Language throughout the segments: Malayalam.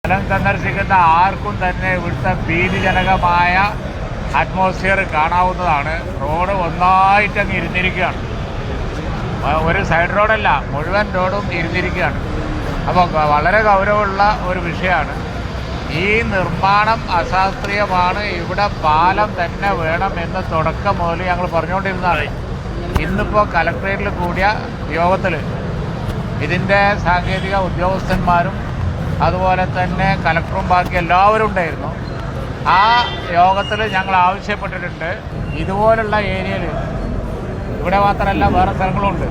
സ്ഥലം സന്ദർശിക്കുന്ന ആർക്കും തന്നെ ഇവിടുത്തെ ഭീതിജനകമായ അറ്റ്മോസ്ഫിയർ കാണാവുന്നതാണ്. റോഡ് ഒന്നായിട്ടങ്ങ് ഇരുന്നിരിക്കുകയാണ്. ഒരു സൈഡ് റോഡല്ല, മുഴുവൻ റോഡും ഇരുന്നിരിക്കുകയാണ്. അപ്പോൾ വളരെ ഗൗരവമുള്ള ഒരു വിഷയമാണ്. ഈ നിർമ്മാണം അശാസ്ത്രീയമാണ്. ഇവിടെ പാലം തന്നെ വേണമെന്ന് തുടക്കം മുതൽ ഞങ്ങൾ പറഞ്ഞുകൊണ്ടിരുന്നതാണ്. ഇന്നിപ്പോൾ കലക്ട്രേറ്റിൽ കൂടിയ യോഗത്തിൽ ഇതിൻ്റെ സാങ്കേതിക ഉദ്യോഗസ്ഥന്മാരും അതുപോലെ തന്നെ കലക്ടറും ബാക്കി എല്ലാവരും ഉണ്ടായിരുന്നു. ആ യോഗത്തിൽ ഞങ്ങൾ ആവശ്യപ്പെട്ടിട്ടുണ്ട്, ഇതുപോലുള്ള ഏരിയയിൽ, ഇവിടെ മാത്രമല്ല വേറെ സ്ഥലങ്ങളുണ്ട്,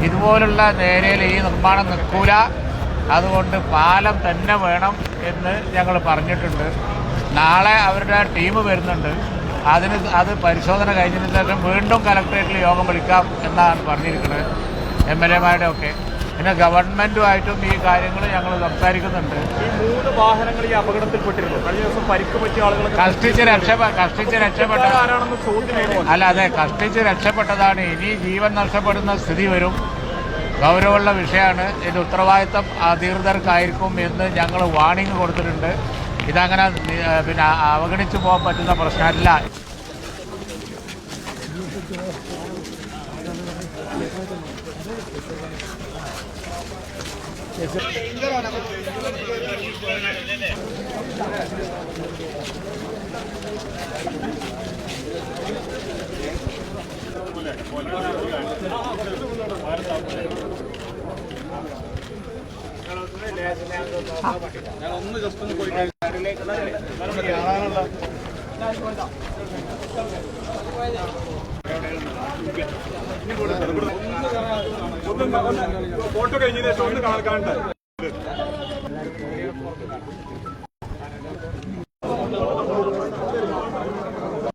ഇതുപോലുള്ള ഏരിയയിൽ ഈ നിർമ്മാണം നിൽക്കൂല, അതുകൊണ്ട് പാലം തന്നെ വേണം എന്ന് ഞങ്ങൾ പറഞ്ഞിട്ടുണ്ട്. നാളെ അവരുടെ ടീം വരുന്നുണ്ട്. അത് പരിശോധന കഴിഞ്ഞതിന് ശേഷം വീണ്ടും കലക്ട്രേറ്റിൽ യോഗം വിളിക്കാം എന്നാണ് പറഞ്ഞിരിക്കുന്നത്. MLA-മാരുടെ ഒക്കെ. പിന്നെ ഗവൺമെൻറ്റുമായിട്ടും ഈ കാര്യങ്ങൾ ഞങ്ങൾ സംസാരിക്കുന്നുണ്ട്. ഈ 3 വാഹനങ്ങൾ ഈ അപകടത്തിൽപ്പെട്ടിരുന്നു. കഴിഞ്ഞ ദിവസം പരിക്ക് പറ്റിയ ആളുകൾ കഷ്ടിച്ച് രക്ഷപ്പെട്ട അല്ല, അതെ, കഷ്ടിച്ച് രക്ഷപ്പെട്ടതാണ്. ഇനി ജീവൻ നഷ്ടപ്പെടുന്ന സ്ഥിതി വരും. ഗൗരവമുള്ള വിഷയമാണ്. ഇതിൻ്റെ ഉത്തരവാദിത്തം അധികൃതർക്കായിരിക്കും എന്ന് ഞങ്ങൾ വാണിംഗ് കൊടുത്തിട്ടുണ്ട്. ഇതങ്ങനെ പിന്നെ അവഗണിച്ചു പോകാൻ പറ്റുന്ന പ്രശ്നമല്ല. ഒന്ന് ജസ്റ്റ് ഒന്ന് പോയി ഫോട്ടോ കഴിഞ്ഞതിന് ശേഷം ഒന്ന് കാണട്ടെ.